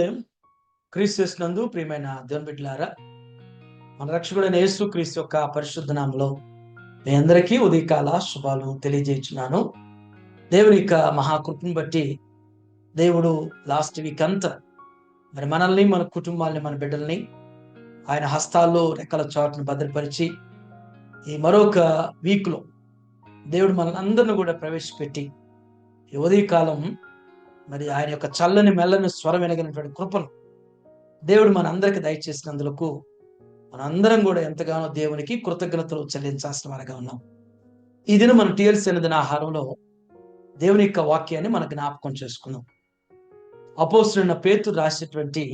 శుభోదయం. క్రీస్తు యేసునందు ప్రియమైన దేవుని బిడ్డలారా, మన రక్షకుడైన యేసు క్రీస్తు యొక్క పరిశుద్ధ నామములో మీ అందరికీ ఉదయకాల శుభాలు తెలియజేస్తున్నాను. దేవుని యొక్క మహాకృపను బట్టి దేవుడు లాస్ట్ వీక్ అంతా మరి మనల్ని, మన కుటుంబాలని, మన బిడ్డల్ని ఆయన హస్తాల్లో రెక్కల చాటును భద్రపరిచి ఈ మరొక వీక్లో దేవుడు మనల్ని కూడా ప్రవేశపెట్టి ఈ ఉదయకాలం మరి ఆయన యొక్క చల్లని మెల్లని స్వరం వెనగినటువంటి కృపను దేవుడు మనందరికి దయచేసినందుకు మనందరం కూడా ఎంతగానో దేవునికి కృతజ్ఞతలు చెల్లించాల్సిన వారిగా ఉన్నాం. ఈ దినం మనం టీఎల్సీ అనే ఆహారంలో దేవుని యొక్క వాక్యాన్ని మన జ్ఞాపకం చేసుకుందాం. అపోస్తలుడైన పేతురు రాసినటువంటి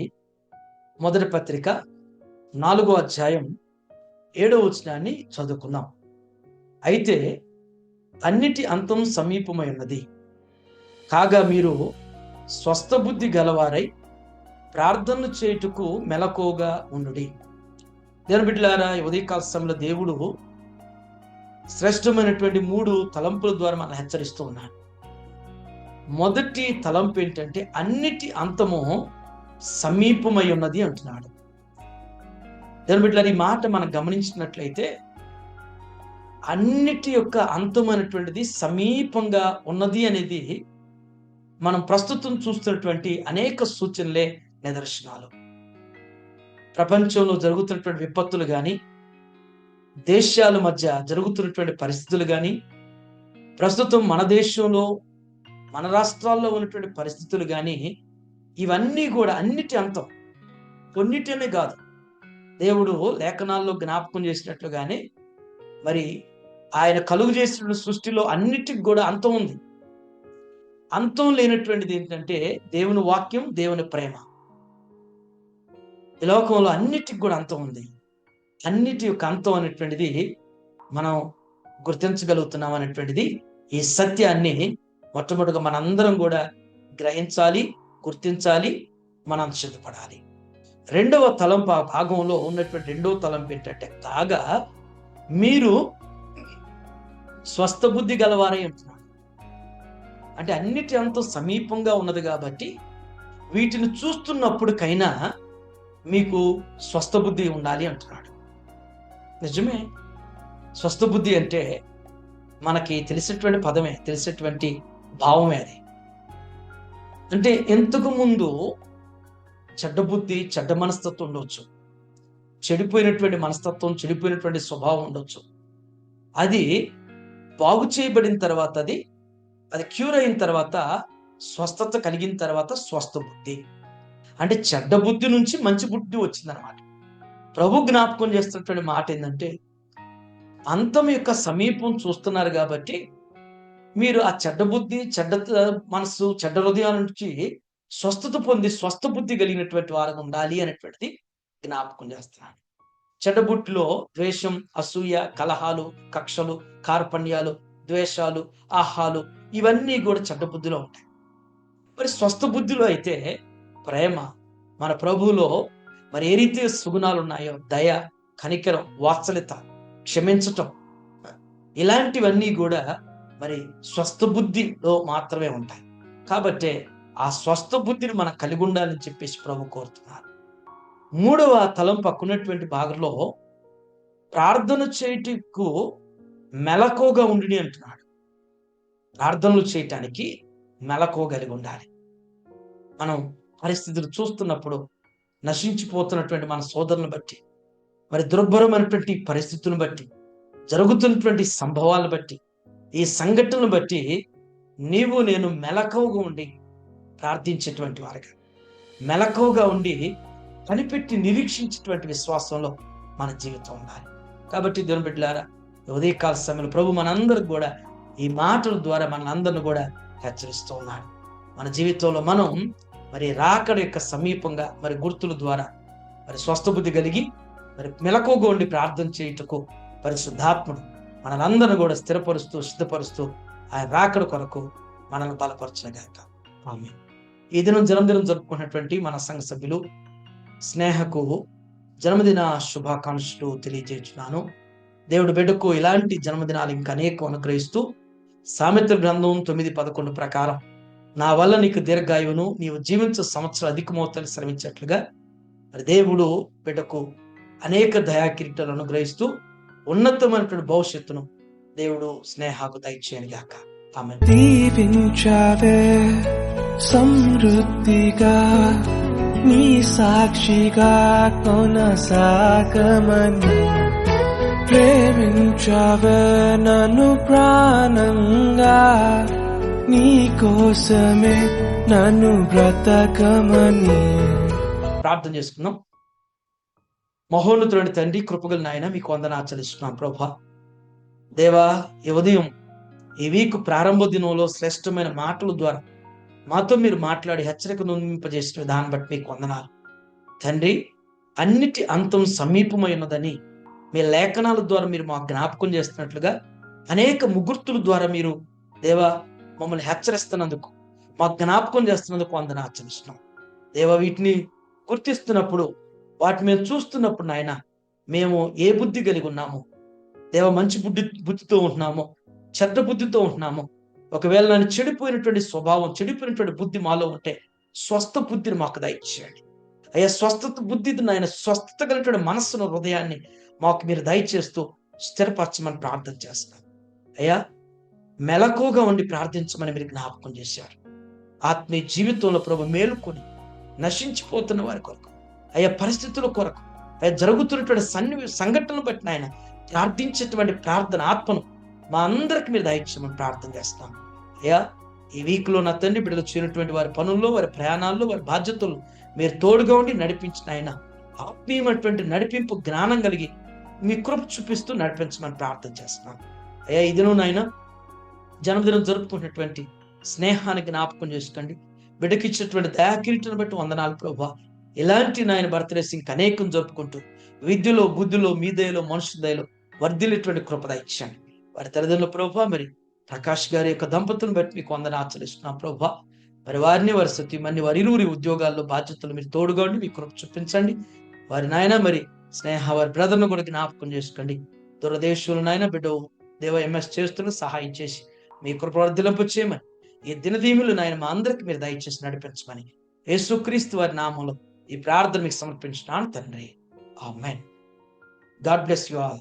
మొదటి పత్రిక 4వ అధ్యాయం 7వ వచనాన్ని చదువుకుందాం. అయితే అన్నిటి అంతం సమీపమై ఉన్నది, కాగా మీరు స్వస్థ బుద్ధి గలవారై ప్రార్థనలు చేయుటకు మెలకువగా ఉండుడి. దేవుని బిడ్డలారా, ఉదయకాల సమయంలో దేవుడు శ్రేష్టమైనటువంటి 3 తలంపుల ద్వారా మనం హెచ్చరిస్తూ ఉన్నాడు. మొదటి తలంపు ఏంటంటే అన్నిటి అంతము సమీపమై ఉన్నది అంటున్నాడు. దేవుని బిడ్డలారా, ఈ మాట మనం గమనించినట్లయితే అన్నిటి యొక్క అంతమైనటువంటిది సమీపంగా ఉన్నది అనేది మనం ప్రస్తుతం చూస్తున్నటువంటి అనేక సూచనలే నిదర్శనాలు. ప్రపంచంలో జరుగుతున్నటువంటి విపత్తులు కానీ, దేశాల మధ్య జరుగుతున్నటువంటి పరిస్థితులు కానీ, ప్రస్తుతం మన దేశంలో మన రాష్ట్రాల్లో ఉన్నటువంటి పరిస్థితులు కానీ, ఇవన్నీ కూడా అన్నిటి అంతం. కొన్నిటినే కాదు, దేవుడు లేఖనాల్లో జ్ఞాపకం చేసినట్లుగానే మరి ఆయన కలుగు చేసిన సృష్టిలో అన్నిటికి కూడా అంతం ఉంది. అంతం లేనటువంటిది ఏంటంటే దేవుని వాక్యం, దేవుని ప్రేమ. ఈ లోకంలో అన్నిటికి కూడా అంతం ఉంది. అన్నిటి యొక్క అంతం అనేటువంటిది మనం గుర్తించగలుగుతున్నాం అనేటువంటిది ఈ సత్యాన్ని మొట్టమొదటిగా మనందరం కూడా గ్రహించాలి, గుర్తించాలి, మనం సిద్ధపడాలి. రెండవ తలంపు ఆ భాగంలో ఉన్నటువంటి రెండవ తలంపు ఏంటంటే కాగా మీరు స్వస్థ బుద్ధి గలవారై అంటున్నాడు. అంటే అన్నిటి అంత సమీపంగా ఉన్నది కాబట్టి వీటిని చూస్తున్నప్పటికైనా మీకు స్వస్థ బుద్ధి ఉండాలి అంటున్నాడు. నిజమే, స్వస్థ బుద్ధి అంటే మనకి తెలిసినటువంటి పదమే, తెలిసినటువంటి భావమే. అది అంటే ఎంతకు ముందు చెడ్డ బుద్ధి, చెడ్డ మనస్తత్వం ఉండవచ్చు, చెడిపోయినటువంటి మనస్తత్వం, చెడిపోయినటువంటి స్వభావం ఉండొచ్చు. అది బాగు చేయబడిన తర్వాత, అది క్యూర్ అయిన తర్వాత, స్వస్థత కలిగిన తర్వాత స్వస్థ బుద్ధి అంటే చెడ్డ బుద్ధి నుంచి మంచి బుద్ధి వచ్చిందనమాట. ప్రభు జ్ఞాపకం చేస్తున్నటువంటి మాట ఏంటంటే అంతం యొక్క సమీపం చూస్తున్నారు కాబట్టి మీరు ఆ చెడ్డ బుద్ధి, చెడ్డ మనసు, చెడ్డ హృదయాల నుంచి స్వస్థత పొంది స్వస్థ బుద్ధి కలిగినటువంటి వారు ఉండాలి అనేటువంటిది జ్ఞాపకం చేస్తున్నాను. చెడ్డ బుద్ధిలో ద్వేషం, అసూయ, కలహాలు, కక్షలు, కార్పణ్యాలు, ద్వేషాలు, ఆహాలు ఇవన్నీ కూడా చెడ్డ బుద్ధిలో ఉంటాయి. మరి స్వస్థ బుద్ధిలో అయితే ప్రేమ, మన ప్రభువులో మరి ఏ రీతి సుగుణాలు ఉన్నాయో దయ, కనికరం, వాత్సల్యత, క్షమించటం, ఇలాంటివన్నీ కూడా మరి స్వస్థ బుద్ధిలో మాత్రమే ఉంటాయి. కాబట్టి ఆ స్వస్థ బుద్ధిని మనం కలిగి ఉండాలని చెప్పేసి ప్రభు కోరుతున్నారు. మూడవ తలం పక్కనటువంటి భాగంలో ప్రార్థన చేయటకు మెలకువగా ఉండి అంటున్నాడు. ప్రార్థనలు చేయటానికి మెలకువగలిగి ఉండాలి. మనం పరిస్థితులు చూస్తున్నప్పుడు నశించిపోతున్నటువంటి మన సోదరులను బట్టి, మరి దుర్భరమైనటువంటి పరిస్థితులను బట్టి, జరుగుతున్నటువంటి సంభవాలను బట్టి, ఈ సంఘటనను బట్టి నీవు నేను మెలకువగా ఉండి ప్రార్థించేటువంటి వారిగా, మెలకువగా ఉండి కనిపెట్టి నిరీక్షించేటువంటి విశ్వాసంలో మన జీవితం ఉండాలి. కాబట్టి దేవుని బిడ్డలారా, ఉదయకాల సమయంలో ప్రభు మనందరికి కూడా ఈ మాటల ద్వారా మనందరిని కూడా హెచ్చరిస్తూ ఉన్నాడు. మన జీవితంలో మనం మరి రాకడ యొక్క సమీపంగా మరి గుర్తుల ద్వారా మరి స్వస్థ బుద్ధి కలిగి మరి మెలకువగా ఉండి ప్రార్థన చేయుటకు పరిశుద్ధాత్ముడు మనందరిని కూడా స్థిరపరుస్తూ, సిద్ధపరుస్తూ ఆయన రాకడ కొరకు మనల్ని బలపరచగాక. ఆమేన్. ఈ దినం జన్మదినం జరుపుకున్నటువంటి మన సంఘ సభ్యులు స్నేహకు జన్మదిన శుభాకాంక్షలు తెలియజేస్తున్నాను. దేవుడి బిడ్డకు ఇలాంటి జన్మదినాలు ఇంకా అనేక అనుగ్రహిస్తూ సామెతల గ్రంథం 9:11 ప్రకారం నా వల్ల నీకు దీర్ఘాయువును, నీవు జీవించే సంవత్సరం అధికమవుతాను శ్రమించట్లుగా మరి దేవుడు బిడ్డకు అనేక దయాకిరీటాలు అనుగ్రహిస్తూ ఉన్నతమైనటువంటి భవిష్యత్తును దేవుడు స్నేహాకు దయచేయను గాక. ఆమేన్. దీవించావే సమృద్ధిగా నీ సాక్షిగా కొనసాగమని, ప్రేమించావే నన్ను ప్రాణంగా, నీ కోసమే నన్ను బ్రతకమని. ప్రార్థన చేసుకుందాం. మహోన్నతుడైన తండ్రి, కృపగల నాయన, మీకు వందనాలు చెల్లిస్తున్నాం ప్రభా. దేవా, ఈ ఉదయం ఈ వీక్ ప్రారంభ దినంలో శ్రేష్టమైన మాటల ద్వారా మాతో మీరు మాట్లాడి హెచ్చరికను నింపజేసిన విధానం బట్టి మీకు వందనాలు తండ్రి. అన్నిటి అంతం సమీపమైనదని మీ లేఖనాల ద్వారా మీరు మాకు జ్ఞాపకం చేస్తున్నట్లుగా అనేక ముగుర్తుల ద్వారా మీరు దేవా మమ్మల్ని హెచ్చరిస్తున్నందుకు, మాకు జ్ఞాపకం చేస్తున్నందుకు వందనాలు చెల్లిస్తున్నాం దేవా. వీటిని గుర్తిస్తున్నప్పుడు, వాటిని మేము చూస్తున్నప్పుడు నాయన, మేము ఏ బుద్ధి కలిగి ఉన్నాము దేవ, మంచి బుద్ధితో ఉంటున్నామో, చెడ్డ బుద్ధితో ఉంటున్నామో, ఒకవేళ నన్ను చెడిపోయినటువంటి స్వభావం, చెడిపోయినటువంటి బుద్ధి మాలో ఉంటే స్వస్థ బుద్ధిని మాకు దయచేయండి అయ్యా. స్వస్థత బుద్ధి నాయన, స్వస్థత కలిగినటువంటి మనస్సును, హృదయాన్ని మాకు మీరు దయచేస్తూ స్థిరపరచమని ప్రార్థన చేస్తున్నాం అయ్యా. మెలకుగా ఉండి ప్రార్థించమని మీరు జ్ఞాపకం చేశారు. ఆత్మీయ జీవితంలో ప్రభు మేలుకొని నశించిపోతున్న వారి కొరకు అయ్యా, పరిస్థితుల కొరకు అయ్యా, జరుగుతున్నటువంటి సంఘటనలు బట్టి నాయన ప్రార్థించేటువంటి ప్రార్థన ఆత్మను మా అందరికి మీరు దయచేయమని ప్రార్థన చేస్తాం అయ్యా. ఈ వీక్ లో నా తండ్రి బిడ్డలు చేరినటువంటి వారి పనుల్లో, వారి ప్రయాణాల్లో, వారి బాధ్యతలు మీరు తోడుగా ఉండి నడిపించిన ఆయన, ఆత్మీయమైనటువంటి నడిపింపు జ్ఞానం కలిగి మీ కృప చూపిస్తూ నడిపించమని ప్రార్థన చేస్తున్నాం అయ్యా. ఈ దినం నాయన జన్మదినం జరుపుకున్నటువంటి స్నేహాన్ని జ్ఞాపకం చేసుకోండి. బిడ్డకిచ్చినటువంటి దయాకిరీటను బట్టి వందనాలు ప్రభా. ఇలాంటి నాయన బర్త్డే సింగ్ అనేకం జరుపుకుంటూ విద్యలో, బుద్ధిలో, మీ దయలో, మనుషుల దయలో వర్ధిల్లేటువంటి కృప దయచేయండి. వారి తల్లిదండ్రుల ప్రభా, మరి ప్రకాష్ గారి యొక్క దంపతులను బట్టి మీకు వందనాలు చెల్లిస్తున్నాం ప్రభా. మరి వారిని, వారి సతీమణి, వారి ఇరువురి ఉద్యోగాల్లో బాధ్యతలు మీరు తోడుగా ఉండి మీ కృప చూపించండి. వారి నాయన మరి స్నేహ వారి బ్రదర్ను కూడా జ్ఞాపకం చేసుకోండి. దూరదేశంలో నాయన బిడ్డ దేవ ఎంఎస్ చేస్తున్న సహాయం చేసి మీ కృప వర్ధిల్లింప చేయమని, ఈ దినదీములు నాయన మా అందరికి మీరు దయచేసి నడిపించమని యేసుక్రీస్తు వారి నామంలో ఈ ప్రార్థన మీకు సమర్పించున్నాను తండ్రి. Amen. God bless you all.